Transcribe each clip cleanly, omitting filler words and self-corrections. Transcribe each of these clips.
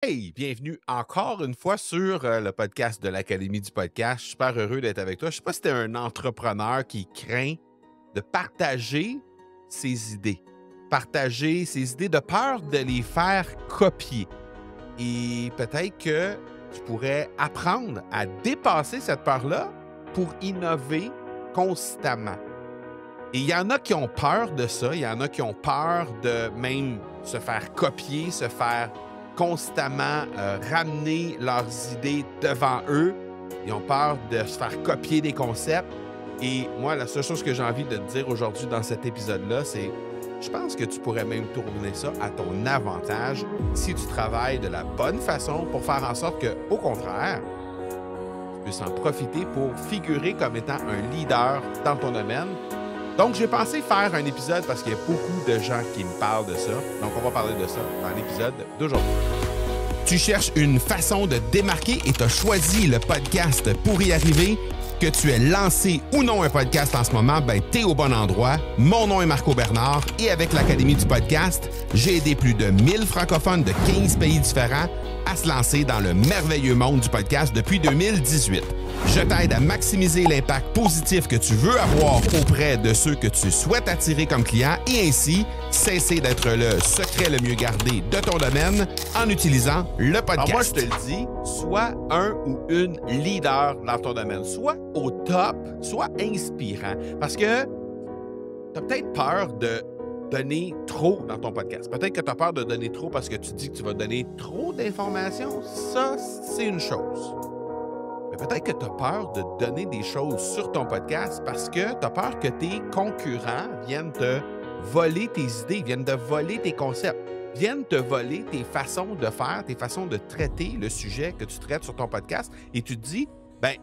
Hey, bienvenue encore une fois sur le podcast de l'Académie du podcast. Je suis super heureux d'être avec toi. Je ne sais pas si tu es un entrepreneur qui craint de partager ses idées. Partager ses idées de peur de les faire copier. Et peut-être que tu pourrais apprendre à dépasser cette peur-là pour innover constamment. Et il y en a qui ont peur de ça, il y en a qui ont peur de même se faire copier, se faire constamment ramener leurs idées devant eux. Ils ont peur de se faire copier des concepts. Et moi, la seule chose que j'ai envie de te dire aujourd'hui dans cet épisode-là, c'est je pense que tu pourrais même tourner ça à ton avantage si tu travailles de la bonne façon pour faire en sorte que, au contraire, tu puisses en profiter pour figurer comme étant un leader dans ton domaine. Donc, j'ai pensé faire un épisode parce qu'il y a beaucoup de gens qui me parlent de ça. Donc, on va parler de ça dans l'épisode d'aujourd'hui. Tu cherches une façon de démarquer et tu as choisi le podcast pour y arriver. Que tu aies lancé ou non un podcast en ce moment, ben t'es au bon endroit. Mon nom est Marco Bernard et avec l'Académie du podcast, j'ai aidé plus de 1000 francophones de 15 pays différents à se lancer dans le merveilleux monde du podcast depuis 2018. Je t'aide à maximiser l'impact positif que tu veux avoir auprès de ceux que tu souhaites attirer comme clients et ainsi cesser d'être le secret le mieux gardé de ton domaine en utilisant le podcast. Alors moi, je te le dis, sois un ou une leader dans ton domaine. Sois au top, sois inspirant. Parce que tu as peut-être peur de donner trop dans ton podcast. Peut-être que tu as peur de donner trop parce que tu dis que tu vas donner trop d'informations. Ça, c'est une chose. Mais peut-être que tu as peur de donner des choses sur ton podcast parce que tu as peur que tes concurrents viennent te voler tes idées, viennent te voler tes concepts, viennent te voler tes façons de faire, tes façons de traiter le sujet que tu traites sur ton podcast. Et tu te dis, ben,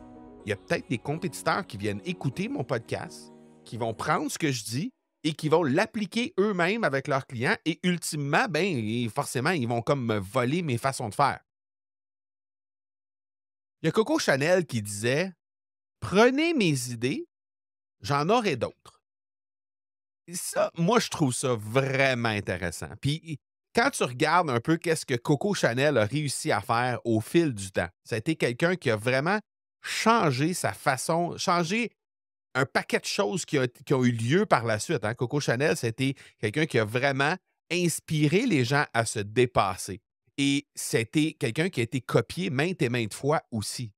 il y a peut-être des compétiteurs qui viennent écouter mon podcast, qui vont prendre ce que je dis et qui vont l'appliquer eux-mêmes avec leurs clients. Et ultimement, ben, forcément, ils vont comme me voler mes façons de faire. Il y a Coco Chanel qui disait: «Prenez mes idées, j'en aurai d'autres». Et ça, moi, je trouve ça vraiment intéressant. Puis, quand tu regardes un peu qu'est-ce que Coco Chanel a réussi à faire au fil du temps, ça a été quelqu'un qui a vraiment changé sa façon, changé un paquet de choses qui ont eu lieu par la suite, hein. Coco Chanel, c'était quelqu'un qui a vraiment inspiré les gens à se dépasser et c'était quelqu'un qui a été copié maintes et maintes fois aussi.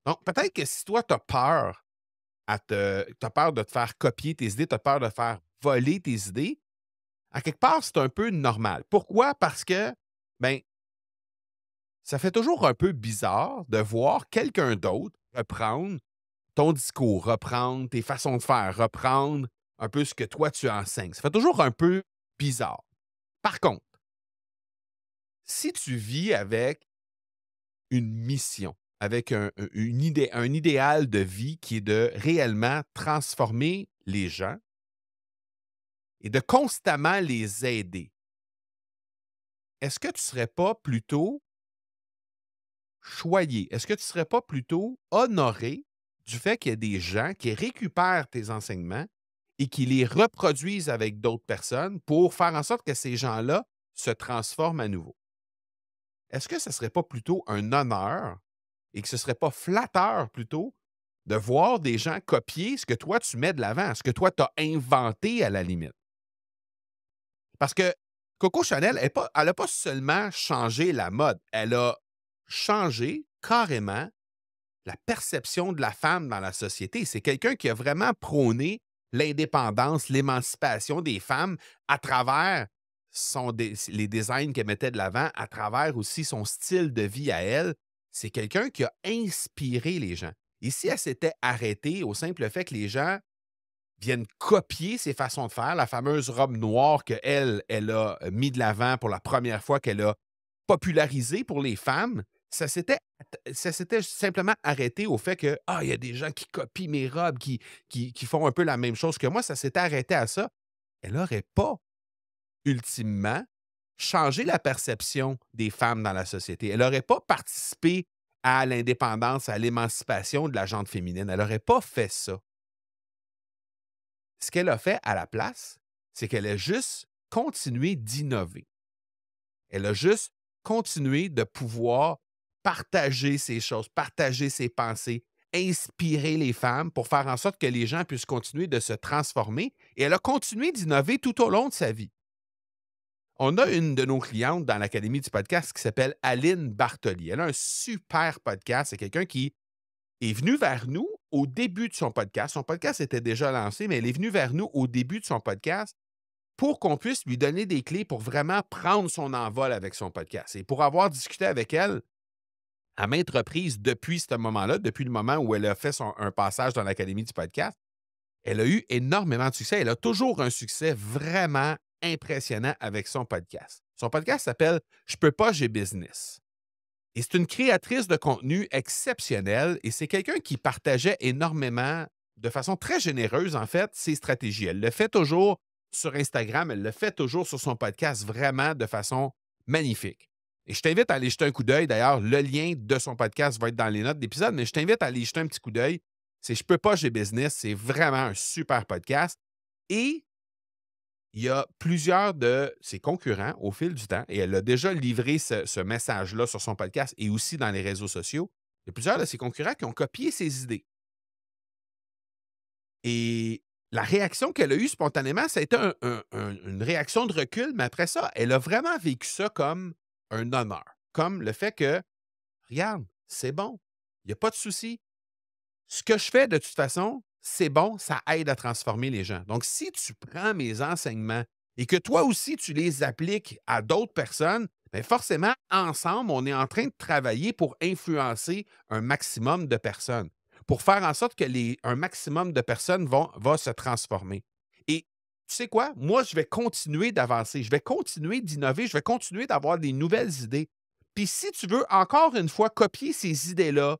Donc, peut-être que si toi, tu as peur t'as peur de te faire copier tes idées, tu as peur de faire voler tes idées, à quelque part, c'est un peu normal. Pourquoi? Parce que, ben, ça fait toujours un peu bizarre de voir quelqu'un d'autre reprendre ton discours, reprendre tes façons de faire, reprendre un peu ce que toi tu enseignes. Ça fait toujours un peu bizarre. Par contre, si tu vis avec une mission, avec un idéal de vie qui est de réellement transformer les gens et de constamment les aider, est-ce que tu ne serais pas plutôt choyé? Est-ce que tu ne serais pas plutôt honoré du fait qu'il y a des gens qui récupèrent tes enseignements et qui les reproduisent avec d'autres personnes pour faire en sorte que ces gens-là se transforment à nouveau? Est-ce que ce ne serait pas plutôt un honneur et que ce ne serait pas flatteur plutôt de voir des gens copier ce que toi tu mets de l'avant, ce que toi tu as inventé à la limite? Parce que Coco Chanel, elle a pas seulement changé la mode, elle a changé carrément la perception de la femme dans la société. C'est quelqu'un qui a vraiment prôné l'indépendance, l'émancipation des femmes à travers les designs qu'elle mettait de l'avant, à travers aussi son style de vie à elle. C'est quelqu'un qui a inspiré les gens. Et si elle s'était arrêtée au simple fait que les gens viennent copier ses façons de faire, la fameuse robe noire qu'elle, elle a mis de l'avant pour la première fois, qu'elle a popularisée pour les femmes, ça s'était simplement arrêté au fait que, ah, il y a des gens qui copient mes robes, qui font un peu la même chose que moi, ça s'était arrêté à ça. Elle n'aurait pas, ultimement, changé la perception des femmes dans la société. Elle n'aurait pas participé à l'indépendance, à l'émancipation de la gente féminine. Elle n'aurait pas fait ça. Ce qu'elle a fait à la place, c'est qu'elle a juste continué d'innover. Elle a juste continuer de pouvoir partager ses choses, partager ses pensées, inspirer les femmes pour faire en sorte que les gens puissent continuer de se transformer. Et elle a continué d'innover tout au long de sa vie. On a une de nos clientes dans l'Académie du podcast qui s'appelle Aline Bartoli. Elle a un super podcast. C'est quelqu'un qui est venu vers nous au début de son podcast. Son podcast était déjà lancé, mais elle est venue vers nous au début de son podcast pour qu'on puisse lui donner des clés pour vraiment prendre son envol avec son podcast. Et pour avoir discuté avec elle à maintes reprises depuis ce moment-là, depuis le moment où elle a fait un passage dans l'Académie du podcast, elle a eu énormément de succès. Elle a toujours un succès vraiment impressionnant avec son podcast. Son podcast s'appelle Je peux pas, j'ai business. Et c'est une créatrice de contenu exceptionnelle et c'est quelqu'un qui partageait énormément, de façon très généreuse, en fait, ses stratégies. Elle le fait toujours sur Instagram, elle le fait toujours sur son podcast, vraiment de façon magnifique. Et je t'invite à aller jeter un coup d'œil. D'ailleurs, le lien de son podcast va être dans les notes d'épisode, mais je t'invite à aller jeter un petit coup d'œil. C'est Je peux pas, j'ai business. C'est vraiment un super podcast. Et il y a plusieurs de ses concurrents au fil du temps, et elle a déjà livré ce message-là sur son podcast et aussi dans les réseaux sociaux. Il y a plusieurs de ses concurrents qui ont copié ses idées. Et la réaction qu'elle a eue spontanément, ça a été une réaction de recul, mais après ça, elle a vraiment vécu ça comme un honneur, comme le fait que, regarde, c'est bon, il n'y a pas de souci. Ce que je fais, de toute façon, c'est bon, ça aide à transformer les gens. Donc, si tu prends mes enseignements et que toi aussi, tu les appliques à d'autres personnes, bien forcément, ensemble, on est en train de travailler pour influencer un maximum de personnes, pour faire en sorte que un maximum de personnes va se transformer. Et tu sais quoi? Moi, je vais continuer d'avancer, je vais continuer d'innover, je vais continuer d'avoir des nouvelles idées. Puis si tu veux encore une fois copier ces idées-là,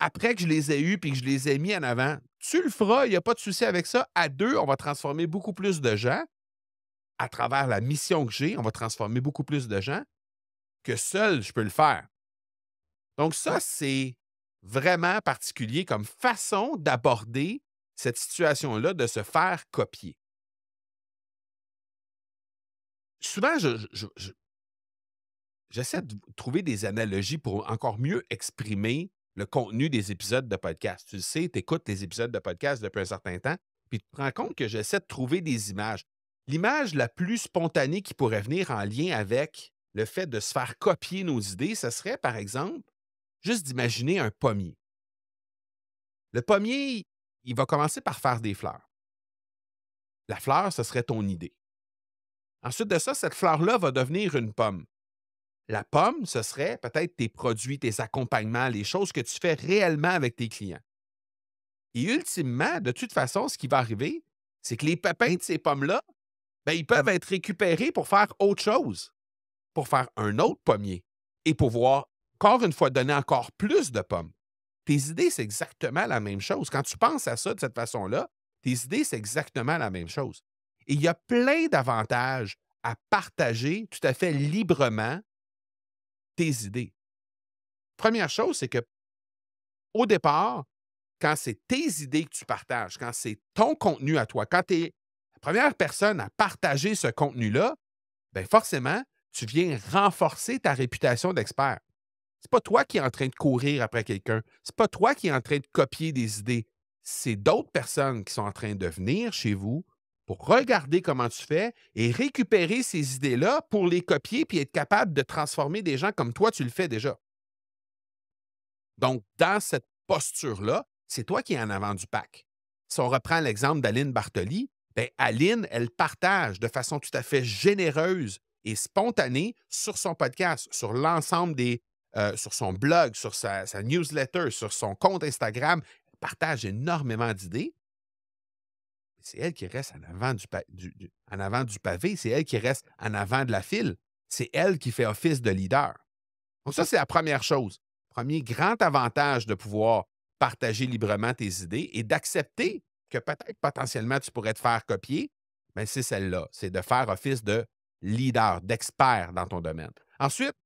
après que je les ai eus et que je les ai mis en avant, tu le feras, il n'y a pas de souci avec ça. À deux, on va transformer beaucoup plus de gens. À travers la mission que j'ai, on va transformer beaucoup plus de gens que seul je peux le faire. Donc ça, c'est vraiment particulier comme façon d'aborder cette situation-là, de se faire copier. Souvent, j'essaie de trouver des analogies pour encore mieux exprimer le contenu des épisodes de podcast. Tu le sais, tu écoutes les épisodes de podcast depuis un certain temps, puis tu te rends compte que j'essaie de trouver des images. L'image la plus spontanée qui pourrait venir en lien avec le fait de se faire copier nos idées, ce serait, par exemple, juste d'imaginer un pommier. Le pommier, il va commencer par faire des fleurs. La fleur, ce serait ton idée. Ensuite de ça, cette fleur-là va devenir une pomme. La pomme, ce serait peut-être tes produits, tes accompagnements, les choses que tu fais réellement avec tes clients. Et ultimement, de toute façon, ce qui va arriver, c'est que les pépins de ces pommes-là, ben, ils peuvent être récupérés pour faire autre chose, pour faire un autre pommier et pouvoir, encore une fois, donner encore plus de pommes. Tes idées, c'est exactement la même chose. Quand tu penses à ça de cette façon-là, tes idées, c'est exactement la même chose. Et il y a plein d'avantages à partager tout à fait librement tes idées. Première chose, c'est que au départ, quand c'est tes idées que tu partages, quand c'est ton contenu à toi, quand tu es la première personne à partager ce contenu-là, bien forcément, tu viens renforcer ta réputation d'expert. C'est pas toi qui es en train de courir après quelqu'un. C'est pas toi qui es en train de copier des idées. C'est d'autres personnes qui sont en train de venir chez vous pour regarder comment tu fais et récupérer ces idées-là pour les copier puis être capable de transformer des gens comme toi, tu le fais déjà. Donc, dans cette posture-là, c'est toi qui es en avant du pack. Si on reprend l'exemple d'Aline Bartoli, bien, Aline, elle partage de façon tout à fait généreuse et spontanée sur son podcast, sur l'ensemble sur son blog, sur sa newsletter, sur son compte Instagram. Elle partage énormément d'idées. C'est elle qui reste en avant en avant du pavé, c'est elle qui reste en avant de la file. C'est elle qui fait office de leader. Donc ça, c'est la première chose. Premier grand avantage de pouvoir partager librement tes idées et d'accepter que peut-être potentiellement tu pourrais te faire copier, bien, c'est celle-là. C'est de faire office de leader, d'expert dans ton domaine. Ensuite,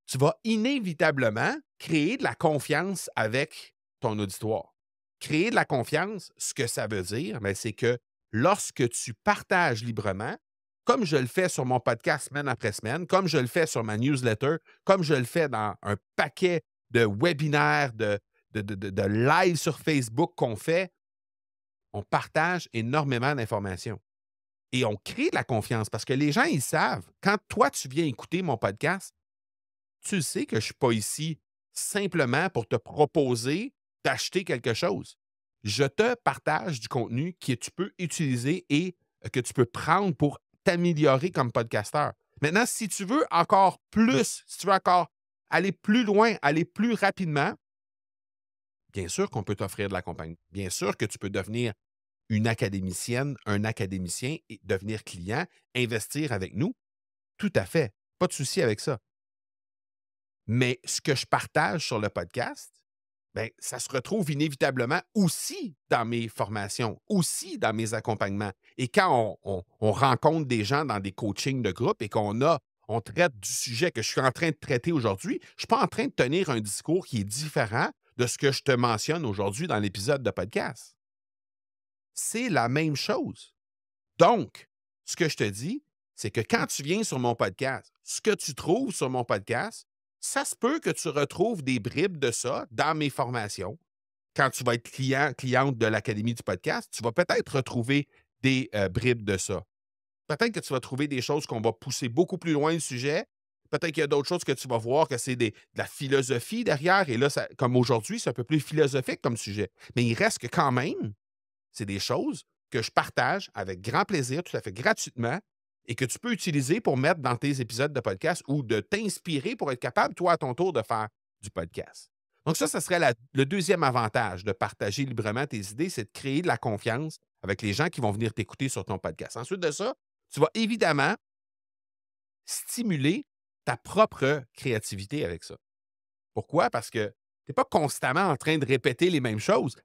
tu vas inévitablement créer de la confiance avec ton auditoire. Créer de la confiance, ce que ça veut dire, bien, c'est que lorsque tu partages librement, comme je le fais sur mon podcast semaine après semaine, comme je le fais sur ma newsletter, comme je le fais dans un paquet de webinaires, de live sur Facebook qu'on fait, on partage énormément d'informations. Et on crée de la confiance parce que les gens, ils savent, quand toi, tu viens écouter mon podcast, tu sais que je ne suis pas ici simplement pour te proposer d'acheter quelque chose. Je te partage du contenu que tu peux utiliser et que tu peux prendre pour t'améliorer comme podcasteur. Maintenant, si tu veux encore plus, si tu veux encore aller plus loin, aller plus rapidement, bien sûr qu'on peut t'offrir de l'accompagnement. Bien sûr que tu peux devenir une académicienne, un académicien et devenir client, investir avec nous. Tout à fait. Pas de souci avec ça. Mais ce que je partage sur le podcast, bien, ça se retrouve inévitablement aussi dans mes formations, aussi dans mes accompagnements. Et quand on rencontre des gens dans des coachings de groupe et on traite du sujet que je suis en train de traiter aujourd'hui, je ne suis pas en train de tenir un discours qui est différent de ce que je te mentionne aujourd'hui dans l'épisode de podcast. C'est la même chose. Donc, ce que je te dis, c'est que quand tu viens sur mon podcast, ce que tu trouves sur mon podcast, ça se peut que tu retrouves des bribes de ça dans mes formations. Quand tu vas être cliente de l'Académie du podcast, tu vas peut-être retrouver des bribes de ça. Peut-être que tu vas trouver des choses qu'on va pousser beaucoup plus loin le sujet. Peut-être qu'il y a d'autres choses que tu vas voir que c'est de la philosophie derrière. Et là, comme aujourd'hui, c'est un peu plus philosophique comme sujet. Mais il reste que quand même, c'est des choses que je partage avec grand plaisir, tout à fait gratuitement, et que tu peux utiliser pour mettre dans tes épisodes de podcast ou de t'inspirer pour être capable, toi, à ton tour, de faire du podcast. Donc ça serait le deuxième avantage de partager librement tes idées, c'est de créer de la confiance avec les gens qui vont venir t'écouter sur ton podcast. Ensuite de ça, tu vas évidemment stimuler ta propre créativité avec ça. Pourquoi? Parce que tu n'es pas constamment en train de répéter les mêmes choses.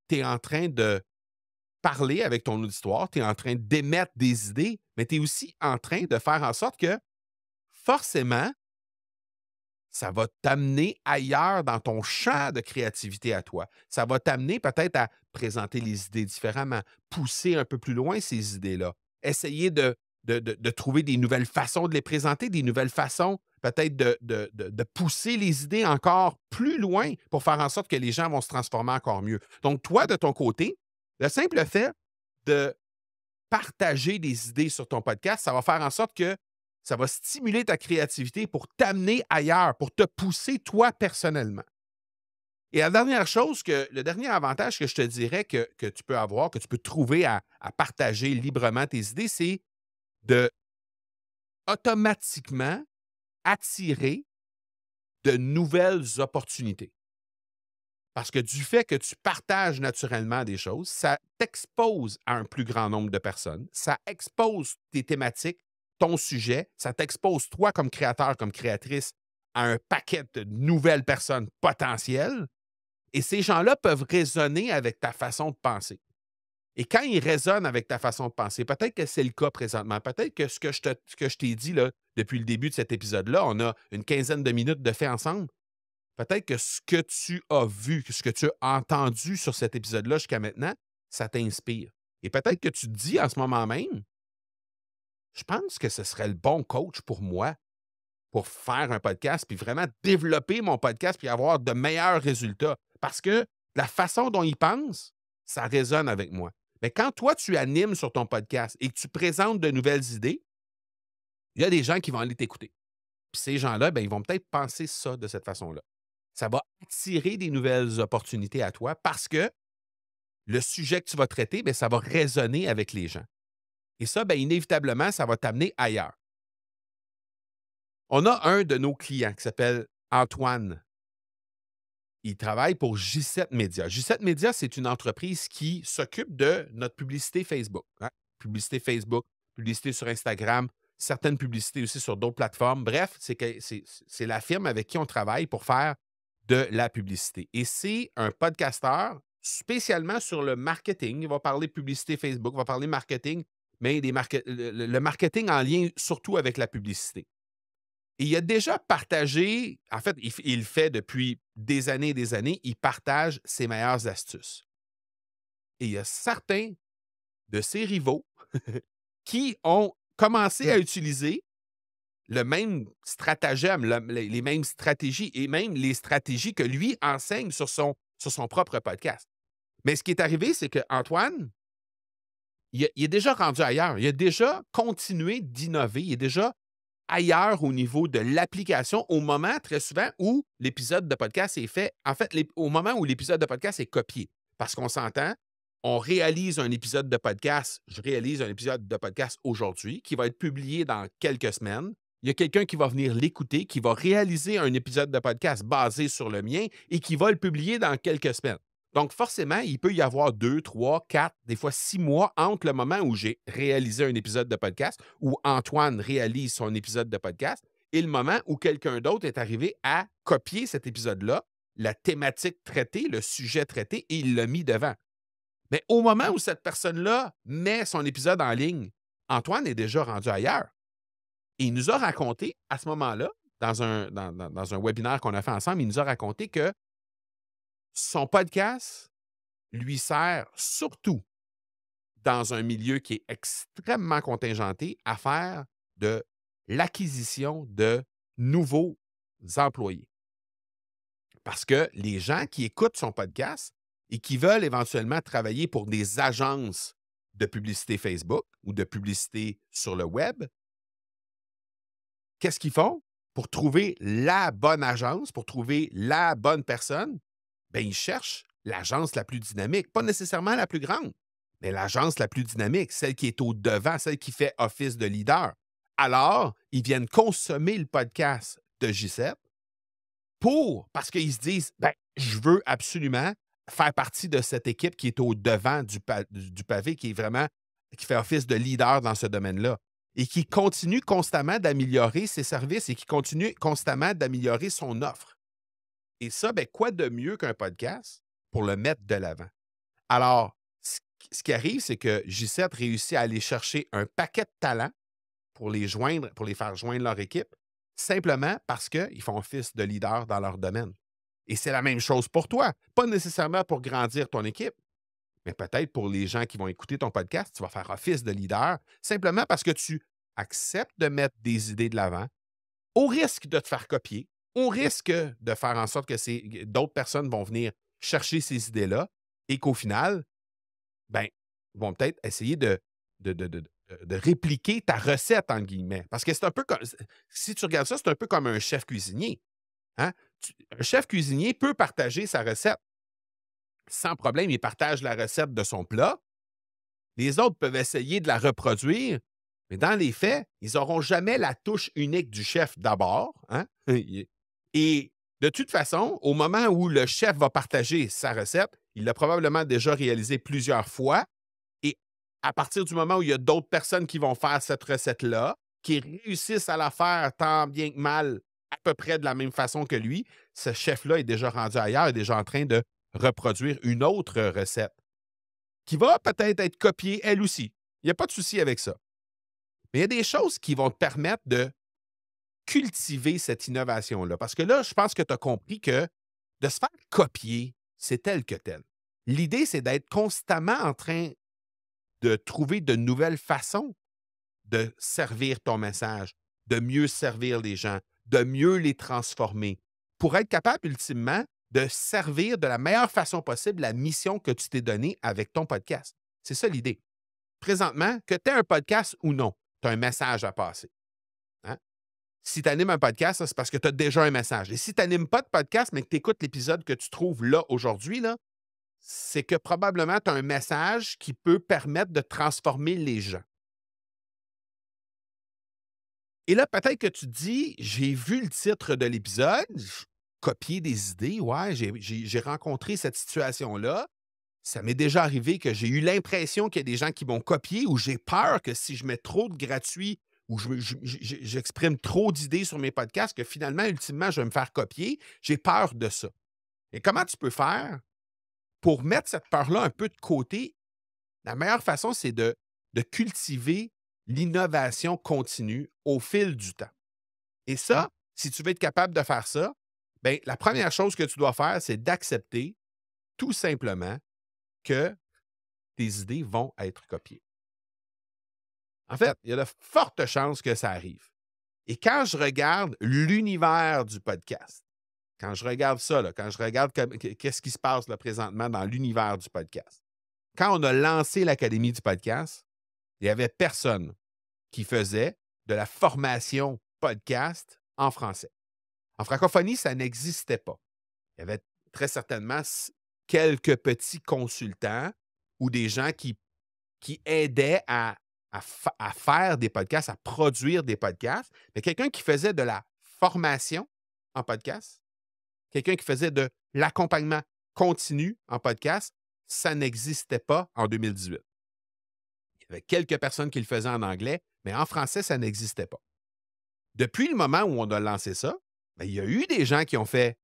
Tu es en train de parler avec ton auditoire, tu es en train d'émettre des idées, mais tu es aussi en train de faire en sorte que forcément, ça va t'amener ailleurs dans ton champ de créativité à toi. Ça va t'amener peut-être à présenter les idées différemment, pousser un peu plus loin ces idées-là, essayer de trouver des nouvelles façons de les présenter, des nouvelles façons peut-être de pousser les idées encore plus loin pour faire en sorte que les gens vont se transformer encore mieux. Donc, toi, de ton côté, le simple fait de partager des idées sur ton podcast, ça va faire en sorte que ça va stimuler ta créativité pour t'amener ailleurs, pour te pousser toi personnellement. Et la dernière chose, le dernier avantage que je te dirais que tu peux avoir, que tu peux trouver à partager librement tes idées, c'est de automatiquement attirer de nouvelles opportunités. Parce que du fait que tu partages naturellement des choses, ça t'expose à un plus grand nombre de personnes, ça expose tes thématiques, ton sujet, ça t'expose toi comme créateur, comme créatrice à un paquet de nouvelles personnes potentielles et ces gens-là peuvent résonner avec ta façon de penser. Et quand ils résonnent avec ta façon de penser, peut-être que c'est le cas présentement, peut-être que ce que je t'ai dit là, depuis le début de cet épisode-là, on a une quinzaine de minutes de fait ensemble. Peut-être que ce que tu as vu, ce que tu as entendu sur cet épisode-là jusqu'à maintenant, ça t'inspire. Et peut-être que tu te dis en ce moment même, je pense que ce serait le bon coach pour moi pour faire un podcast, puis vraiment développer mon podcast, puis avoir de meilleurs résultats. Parce que la façon dont il pense, ça résonne avec moi. Mais quand toi, tu animes sur ton podcast et que tu présentes de nouvelles idées, il y a des gens qui vont aller t'écouter. Puis ces gens-là, ben, ils vont peut-être penser ça de cette façon-là. Ça va attirer des nouvelles opportunités à toi parce que le sujet que tu vas traiter, bien, ça va résonner avec les gens. Et ça, bien, inévitablement, ça va t'amener ailleurs. On a un de nos clients qui s'appelle Antoine. Il travaille pour J7 Média. J7 Média, c'est une entreprise qui s'occupe de notre publicité Facebook. Hein. Publicité Facebook, publicité sur Instagram, certaines publicités aussi sur d'autres plateformes. Bref, c'est la firme avec qui on travaille pour faire de la publicité. Et c'est un podcasteur spécialement sur le marketing. Il va parler publicité Facebook, il va parler marketing, mais le marketing en lien surtout avec la publicité. Et il a déjà partagé, en fait, il le fait depuis des années, il partage ses meilleures astuces. Et il y a certains de ses rivaux qui ont commencer à utiliser le même stratagème, les mêmes stratégies et même les stratégies que lui enseigne sur son propre podcast. Mais ce qui est arrivé, c'est qu'Antoine, il est déjà rendu ailleurs. Il a déjà continué d'innover. Il est déjà ailleurs au niveau de l'application au moment, très souvent, où l'épisode de podcast est fait. En fait, au moment où l'épisode de podcast est copié. Parce qu'on s'entend, on réalise un épisode de podcast. Je réalise un épisode de podcast aujourd'hui qui va être publié dans quelques semaines. Il y a quelqu'un qui va venir l'écouter, qui va réaliser un épisode de podcast basé sur le mien et qui va le publier dans quelques semaines. Donc, forcément, il peut y avoir 2, 3, 4, des fois 6 mois entre le moment où j'ai réalisé un épisode de podcast, où Antoine réalise son épisode de podcast, et le moment où quelqu'un d'autre est arrivé à copier cet épisode-là, la thématique traitée, le sujet traité, et il l'a mis devant. Mais au moment où cette personne-là met son épisode en ligne, Antoine est déjà rendu ailleurs. Et il nous a raconté, à ce moment-là, dans un webinaire qu'on a fait ensemble, il nous a raconté que son podcast lui sert surtout dans un milieu qui est extrêmement contingenté à faire de l'acquisition de nouveaux employés. Parce que les gens qui écoutent son podcast et qui veulent éventuellement travailler pour des agences de publicité Facebook ou de publicité sur le web, qu'est-ce qu'ils font? Pour trouver la bonne agence, pour trouver la bonne personne, bien, ils cherchent l'agence la plus dynamique, pas nécessairement la plus grande, mais l'agence la plus dynamique, celle qui est au devant, celle qui fait office de leader. Alors, ils viennent consommer le podcast de J7 parce qu'ils se disent, ben, je veux absolument faire partie de cette équipe qui est au devant du pavé, qui fait office de leader dans ce domaine-là et qui continue constamment d'améliorer ses services et qui continue constamment d'améliorer son offre. Et ça, ben, quoi de mieux qu'un podcast pour le mettre de l'avant? Alors, ce qui arrive, c'est que J7 réussit à aller chercher un paquet de talents pour les joindre, pour les faire joindre leur équipe, simplement parce qu'ils font office de leader dans leur domaine. Et c'est la même chose pour toi. Pas nécessairement pour grandir ton équipe, mais peut-être pour les gens qui vont écouter ton podcast, tu vas faire office de leader simplement parce que tu acceptes de mettre des idées de l'avant, au risque de te faire copier, au risque de faire en sorte que d'autres personnes vont venir chercher ces idées-là et qu'au final, ben, vont peut-être essayer de répliquer ta recette, entre guillemets. Parce que c'est un peu comme, si tu regardes ça, c'est un peu comme un chef cuisinier. Hein? Un chef cuisinier peut partager sa recette. Sans problème, il partage la recette de son plat. Les autres peuvent essayer de la reproduire, mais dans les faits, ils n'auront jamais la touche unique du chef d'abord. Hein? Et de toute façon, au moment où le chef va partager sa recette, il l'a probablement déjà réalisé plusieurs fois. Et à partir du moment où il y a d'autres personnes qui vont faire cette recette-là, qui réussissent à la faire tant bien que mal, à peu près de la même façon que lui, ce chef-là est déjà rendu ailleurs, est déjà en train de reproduire une autre recette qui va peut-être être copiée elle aussi. Il n'y a pas de souci avec ça. Mais il y a des choses qui vont te permettre de cultiver cette innovation-là. Parce que là, je pense que tu as compris que de se faire copier, c'est tel que tel. L'idée, c'est d'être constamment en train de trouver de nouvelles façons de servir ton message, de mieux servir les gens, de mieux les transformer, pour être capable ultimement de servir de la meilleure façon possible la mission que tu t'es donnée avec ton podcast. C'est ça l'idée. Présentement, que tu aies un podcast ou non, tu as un message à passer. Hein? Si tu animes un podcast, c'est parce que tu as déjà un message. Et si tu n'animes pas de podcast, mais que tu écoutes l'épisode que tu trouves là aujourd'hui, là, c'est que probablement tu as un message qui peut permettre de transformer les gens. Et là, peut-être que tu te dis, j'ai vu le titre de l'épisode, copier des idées, ouais, j'ai rencontré cette situation-là. Ça m'est déjà arrivé que j'ai eu l'impression qu'il y a des gens qui vont copier ou j'ai peur que si je mets trop de gratuit ou j'exprime trop d'idées sur mes podcasts, que finalement, ultimement, je vais me faire copier. J'ai peur de ça. Et comment tu peux faire pour mettre cette peur-là un peu de côté? La meilleure façon, c'est de cultiver l'innovation continue au fil du temps. Et ça, si tu veux être capable de faire ça, bien, la première chose que tu dois faire, c'est d'accepter tout simplement que tes idées vont être copiées. En fait, il y a de fortes chances que ça arrive. Et quand je regarde l'univers du podcast, quand je regarde ça, là, quand je regarde qu'est-ce qui se passe là, présentement dans l'univers du podcast, quand on a lancé l'Académie du podcast, il n'y avait personne qui faisait de la formation podcast en français. En francophonie, ça n'existait pas. Il y avait très certainement quelques petits consultants ou des gens qui aidaient à faire des podcasts, à produire des podcasts, mais quelqu'un qui faisait de la formation en podcast, quelqu'un qui faisait de l'accompagnement continu en podcast, ça n'existait pas en 2018. Il y avait quelques personnes qui le faisaient en anglais, mais en français, ça n'existait pas. Depuis le moment où on a lancé ça, bien, il y a eu des gens qui ont fait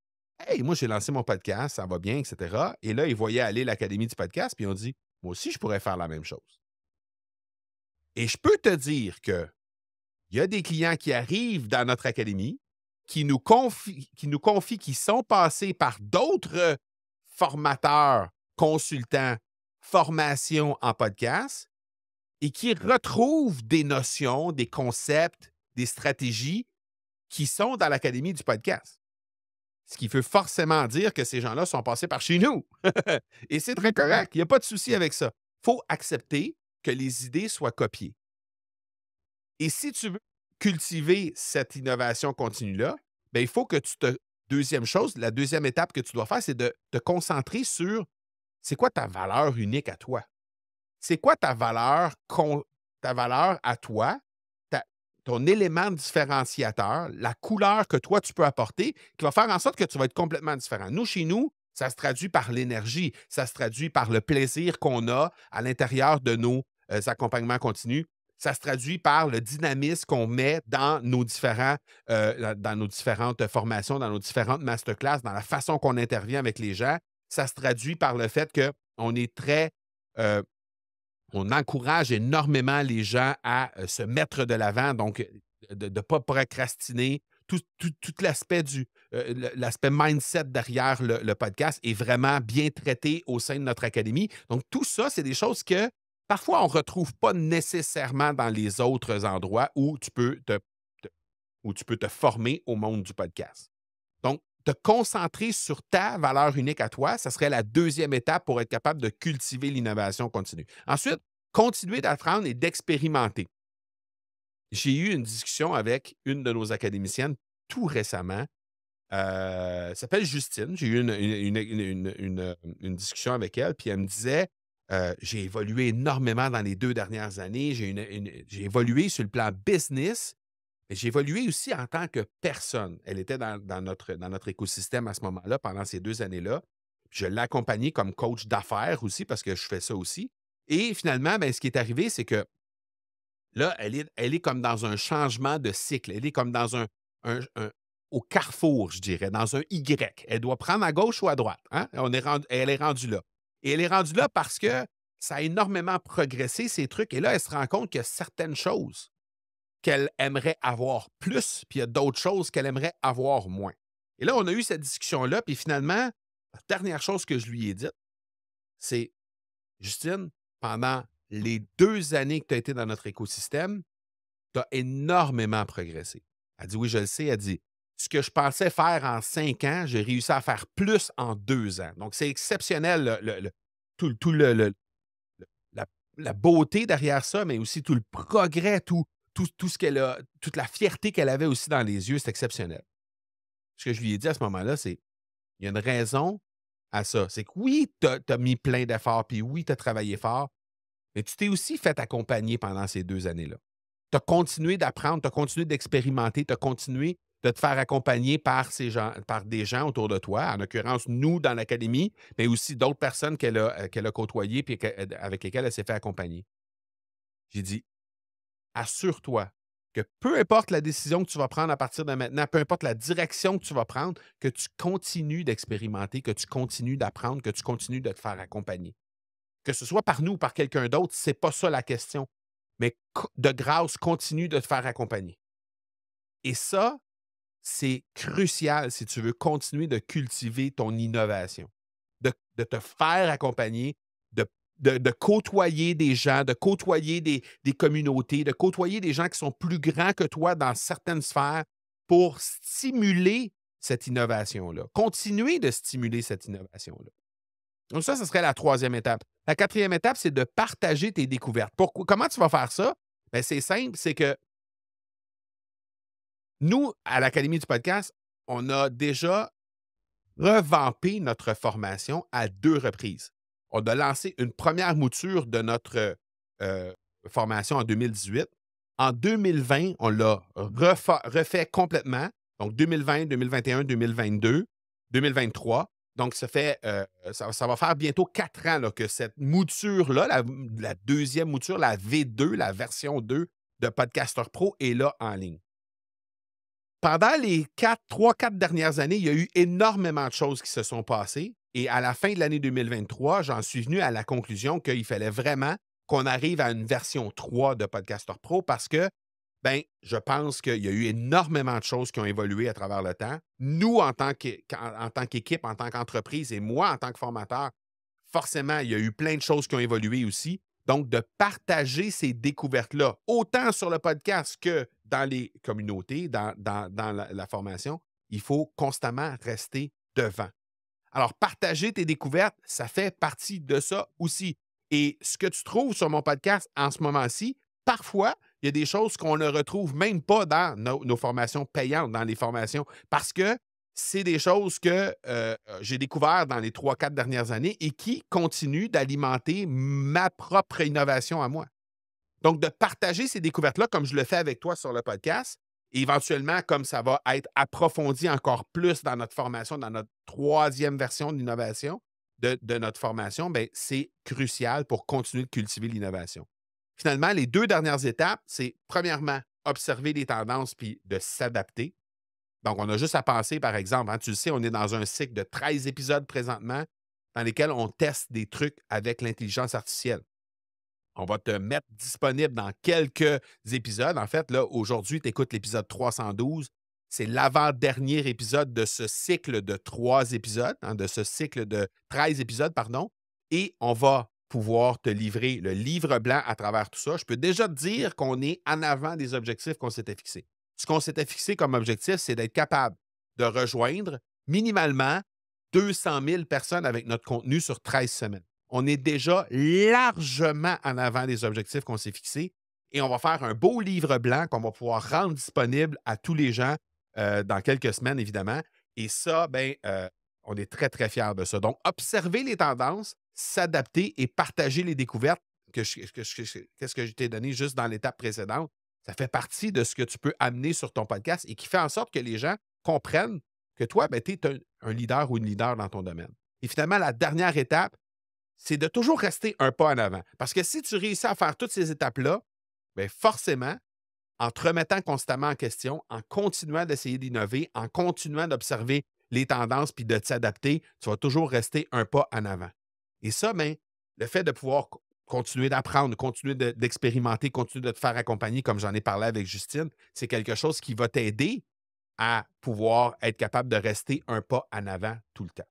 Hey, moi, j'ai lancé mon podcast, ça va bien, etc. Et là, ils voyaient aller l'Académie du podcast, puis ils ont dit Moi aussi, je pourrais faire la même chose. Et je peux te dire qu'il y a des clients qui arrivent dans notre académie, qui nous confient, qui sont passés par d'autres formateurs, consultants, formations en podcast et qui retrouvent des notions, des concepts, des stratégies qui sont dans l'Académie du podcast. Ce qui veut forcément dire que ces gens-là sont passés par chez nous. Et c'est très correct, il n'y a pas de souci avec ça. Il faut accepter que les idées soient copiées. Et si tu veux cultiver cette innovation continue-là, bien, il faut que Deuxième chose, la deuxième étape que tu dois faire, c'est de te concentrer sur c'est quoi ta valeur unique à toi? C'est quoi ta valeur à toi, ton élément différenciateur, la couleur que toi, tu peux apporter, qui va faire en sorte que tu vas être complètement différent. Nous, chez nous, ça se traduit par l'énergie, ça se traduit par le plaisir qu'on a à l'intérieur de nos accompagnements continus. Ça se traduit par le dynamisme qu'on met dans dans nos différentes formations, dans nos différentes masterclass, dans la façon qu'on intervient avec les gens. Ça se traduit par le fait qu'on est très on encourage énormément les gens à se mettre de l'avant, donc de ne pas procrastiner. Tout l'aspect l'aspect mindset derrière le podcast est vraiment bien traité au sein de notre académie. Donc, tout ça, c'est des choses que parfois on ne retrouve pas nécessairement dans les autres endroits où où tu peux te former au monde du podcast. Donc, te concentrer sur ta valeur unique à toi, ça serait la deuxième étape pour être capable de cultiver l'innovation continue. Ensuite, continuer d'apprendre et d'expérimenter. J'ai eu une discussion avec une de nos académiciennes tout récemment. Elle s'appelle Justine. J'ai eu une discussion avec elle, puis elle me disait j'ai évolué énormément dans les 2 dernières années. J'ai évolué sur le plan business, mais j'ai évolué aussi en tant que personne. Elle était dans notre écosystème à ce moment-là, pendant ces 2 années-là. Je l'ai accompagnée comme coach d'affaires aussi, parce que je fais ça aussi. Et finalement, ben, ce qui est arrivé, c'est que là, elle est comme dans un changement de cycle. Elle est comme dans au carrefour, je dirais, dans un Y. Elle doit prendre à gauche ou à droite. Hein? Elle est rendue là. Et elle est rendue là parce que ça a énormément progressé, ces trucs. Et là, elle se rend compte qu'il y a certaines choses qu'elle aimerait avoir plus, puis il y a d'autres choses qu'elle aimerait avoir moins. Et là, on a eu cette discussion-là, puis finalement, la dernière chose que je lui ai dite, c'est Justine, pendant les 2 années que tu as été dans notre écosystème, tu as énormément progressé. Elle dit oui, je le sais. Elle dit ce que je pensais faire en 5 ans, j'ai réussi à faire plus en 2 ans. Donc, c'est exceptionnel, tout la beauté derrière ça, mais aussi tout le progrès, tout ce qu'elle a, toute la fierté qu'elle avait aussi dans les yeux, c'est exceptionnel. Ce que je lui ai dit à ce moment-là, c'est il y a une raison à ça. C'est que oui, tu as mis plein d'efforts, puis oui, tu as travaillé fort, mais tu t'es aussi fait accompagner pendant ces 2 années-là. Tu as continué d'apprendre, tu as continué d'expérimenter, tu as continué de te faire accompagner par des gens autour de toi, en l'occurrence, nous dans l'académie, mais aussi d'autres personnes qu'elle a côtoyées et avec lesquelles elle s'est fait accompagner. J'ai dit, assure-toi que peu importe la décision que tu vas prendre à partir de maintenant, peu importe la direction que tu vas prendre, que tu continues d'expérimenter, que tu continues d'apprendre, que tu continues de te faire accompagner. Que ce soit par nous ou par quelqu'un d'autre, c'est pas ça la question. Mais de grâce, continue de te faire accompagner. Et ça, c'est crucial si tu veux continuer de cultiver ton innovation, de te faire accompagner, de de côtoyer des gens, de côtoyer des communautés, de côtoyer des gens qui sont plus grands que toi dans certaines sphères pour stimuler cette innovation-là. Continuer de stimuler cette innovation-là. Donc ça, ce serait la troisième étape. La quatrième étape, c'est de partager tes découvertes. Comment tu vas faire ça? Bien, c'est simple, c'est que nous, à l'Académie du podcast, on a déjà revampé notre formation à 2 reprises. On a lancé une première mouture de notre formation en 2018. En 2020, on l'a refait complètement. Donc 2020, 2021, 2022, 2023. Donc, ça va faire bientôt 4 ans là, que cette mouture-là, la deuxième mouture, la V2, la version 2 de Podcaster Pro est là en ligne. Pendant les 3-4 dernières années, il y a eu énormément de choses qui se sont passées. Et à la fin de l'année 2023, j'en suis venu à la conclusion qu'il fallait vraiment qu'on arrive à une version 3 de Podcaster Pro parce que, ben, je pense qu'il y a eu énormément de choses qui ont évolué à travers le temps. Nous, en tant qu'équipe, en tant qu'entreprise et moi, en tant que formateur, forcément, il y a eu plein de choses qui ont évolué aussi. Donc, de partager ces découvertes-là, autant sur le podcast que dans les communautés, dans la formation, il faut constamment rester devant. Alors, partager tes découvertes, ça fait partie de ça aussi. Et ce que tu trouves sur mon podcast en ce moment-ci, parfois, il y a des choses qu'on ne retrouve même pas dans nos formations payantes, dans les formations, parce que c'est des choses que j'ai découvertes dans les 3-4 dernières années et qui continuent d'alimenter ma propre innovation à moi. Donc, de partager ces découvertes-là, comme je le fais avec toi sur le podcast, et éventuellement, comme ça va être approfondi encore plus dans notre formation, dans notre troisième version d'innovation de notre formation, bien, c'est crucial pour continuer de cultiver l'innovation. Finalement, les 2 dernières étapes, c'est premièrement, observer les tendances puis de s'adapter. Donc, on a juste à penser, par exemple, tu le sais, on est dans un cycle de 13 épisodes présentement dans lesquels on teste des trucs avec l'intelligence artificielle. On va te mettre disponible dans quelques épisodes. En fait, là, aujourd'hui, tu écoutes l'épisode 312. C'est l'avant-dernier épisode de ce cycle de 3 épisodes, de ce cycle de 13 épisodes, pardon. Et on va pouvoir te livrer le livre blanc à travers tout ça. Je peux déjà te dire qu'on est en avant des objectifs qu'on s'était fixés. Ce qu'on s'était fixé comme objectif, c'est d'être capable de rejoindre minimalement 200 000 personnes avec notre contenu sur 13 semaines. On est déjà largement en avant des objectifs qu'on s'est fixés et on va faire un beau livre blanc qu'on va pouvoir rendre disponible à tous les gens dans quelques semaines, évidemment. Et ça, ben, on est très, très fiers de ça. Donc, observer les tendances, s'adapter et partager les découvertes qu'est-ce que je t'ai donné juste dans l'étape précédente. Ça fait partie de ce que tu peux amener sur ton podcast et qui fait en sorte que les gens comprennent que toi, ben, tu es un leader ou une leader dans ton domaine. Et finalement, la dernière étape, c'est de toujours rester un pas en avant. Parce que si tu réussis à faire toutes ces étapes-là, bien forcément, en te remettant constamment en question, en continuant d'essayer d'innover, en continuant d'observer les tendances puis de t'adapter, tu vas toujours rester un pas en avant. Et ça, bien, le fait de pouvoir continuer d'apprendre, continuer d'expérimenter, continuer de te faire accompagner, comme j'en ai parlé avec Justine, c'est quelque chose qui va t'aider à pouvoir être capable de rester un pas en avant tout le temps.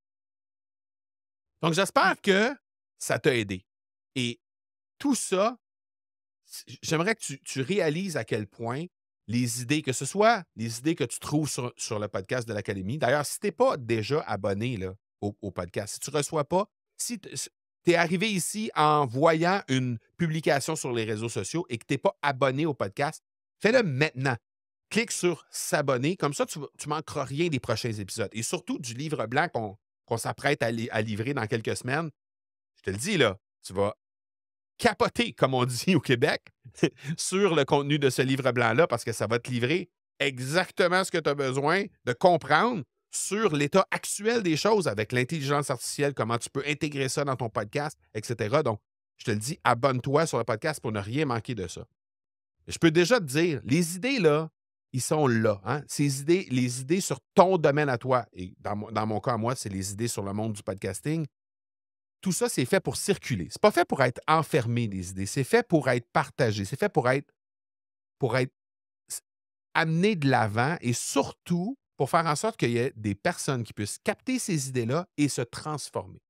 Donc, j'espère que ça t'a aidé. Et tout ça, j'aimerais que tu réalises à quel point les idées, que ce soit les idées que tu trouves sur le podcast de l'Académie. D'ailleurs, si tu n'es pas déjà abonné là, au podcast, si tu ne reçois pas, si tu es arrivé ici en voyant une publication sur les réseaux sociaux et que tu n'es pas abonné au podcast, fais-le maintenant. Clique sur s'abonner. Comme ça, tu ne manqueras rien des prochains épisodes. Et surtout du livre blanc qu'on s'apprête à livrer dans quelques semaines. Je te le dis, là, tu vas capoter, comme on dit au Québec, sur le contenu de ce livre blanc-là, parce que ça va te livrer exactement ce que tu as besoin de comprendre sur l'état actuel des choses avec l'intelligence artificielle, comment tu peux intégrer ça dans ton podcast, etc. Donc, je te le dis, abonne-toi sur le podcast pour ne rien manquer de ça. Je peux déjà te dire, les idées, là, ils sont là. Hein? Les idées sur ton domaine à toi, et dans mon cas, à moi, c'est les idées sur le monde du podcasting. Tout ça, c'est fait pour circuler. C'est pas fait pour être enfermé, des idées. C'est fait pour être partagé. C'est fait pour être amené de l'avant et surtout pour faire en sorte qu'il y ait des personnes qui puissent capter ces idées-là et se transformer.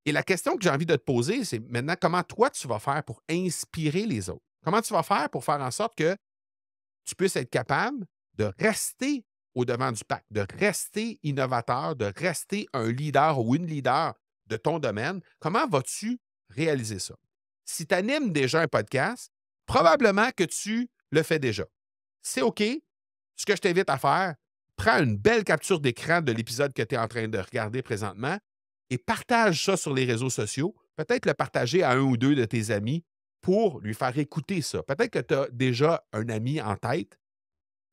Et la question que j'ai envie de te poser, c'est maintenant comment toi tu vas faire pour inspirer les autres? Comment tu vas faire pour faire en sorte que tu puisses être capable de rester au devant du pack, de rester innovateur, de rester un leader ou une leader de ton domaine? Comment vas-tu réaliser ça? Si tu animes déjà un podcast, probablement que tu le fais déjà. C'est OK. Ce que je t'invite à faire, prends une belle capture d'écran de l'épisode que tu es en train de regarder présentement et partage ça sur les réseaux sociaux. Peut-être le partager à un ou deux de tes amis pour lui faire écouter ça. Peut-être que tu as déjà un ami en tête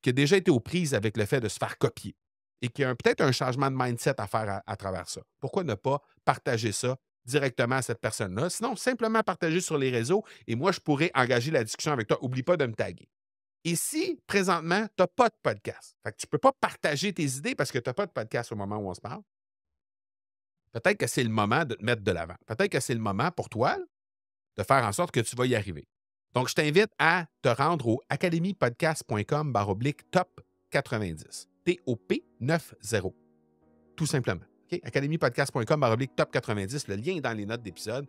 qui a déjà été aux prises avec le fait de se faire copier et qui a peut-être un changement de mindset à faire à travers ça. Pourquoi ne pas partager ça directement à cette personne-là? Sinon, simplement partager sur les réseaux et moi, je pourrais engager la discussion avec toi. N'oublie pas de me taguer. Et si, présentement, tu n'as pas de podcast, fait que tu ne peux pas partager tes idées parce que tu n'as pas de podcast au moment où on se parle, peut-être que c'est le moment de te mettre de l'avant. Peut-être que c'est le moment pour toi de faire en sorte que tu vas y arriver. Donc, je t'invite à te rendre au academypodcast.com/top 90. TOP 90. Tout simplement. Okay? academypodcast.com/top 90. Le lien est dans les notes d'épisode.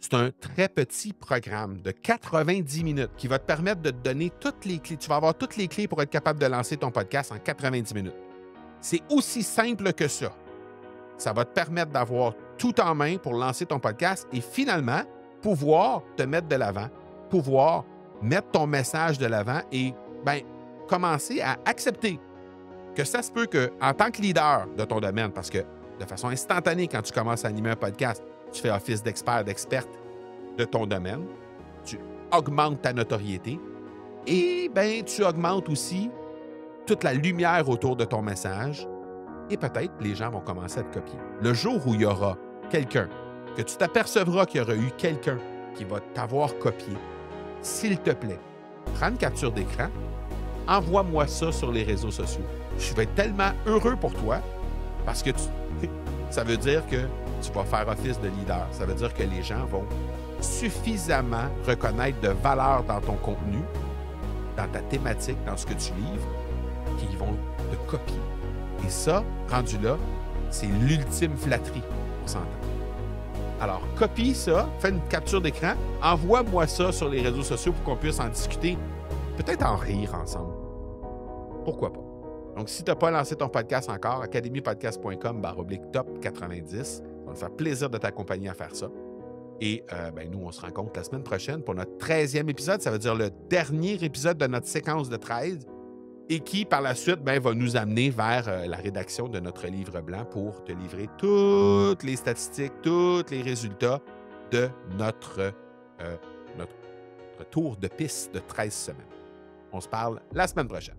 C'est un très petit programme de 90 minutes qui va te permettre de te donner toutes les clés. Tu vas avoir toutes les clés pour être capable de lancer ton podcast en 90 minutes. C'est aussi simple que ça. Ça va te permettre d'avoir tout en main pour lancer ton podcast et finalement, pouvoir te mettre de l'avant, pouvoir mettre ton message de l'avant et commencer à accepter que ça se peut qu'en tant que leader de ton domaine, parce que de façon instantanée, quand tu commences à animer un podcast, tu fais office d'expert, d'experte de ton domaine, tu augmentes ta notoriété et tu augmentes aussi toute la lumière autour de ton message et peut-être les gens vont commencer à te copier. Le jour où il y aura quelqu'un, que tu t'apercevras qu'il y aura eu quelqu'un qui va t'avoir copié, s'il te plaît, prends une capture d'écran, envoie-moi ça sur les réseaux sociaux. Je vais être tellement heureux pour toi parce que ça veut dire que tu vas faire office de leader. Ça veut dire que les gens vont suffisamment reconnaître de valeur dans ton contenu, dans ta thématique, dans ce que tu livres, qu'ils vont te copier. Et ça, rendu là, c'est l'ultime flatterie, on s'entend. Alors, copie ça, fais une capture d'écran, envoie-moi ça sur les réseaux sociaux pour qu'on puisse en discuter, peut-être en rire ensemble. Pourquoi pas? Donc, si tu n'as pas lancé ton podcast encore, academypodcast.com/top 90. Ça va me faire plaisir de t'accompagner à faire ça. Et nous, on se rencontre la semaine prochaine pour notre 13e épisode. Ça veut dire le dernier épisode de notre séquence de 13 et qui, par la suite, va nous amener vers la rédaction de notre livre blanc pour te livrer toutes les statistiques, tous les résultats de notre tour de piste de 13 semaines. On se parle la semaine prochaine.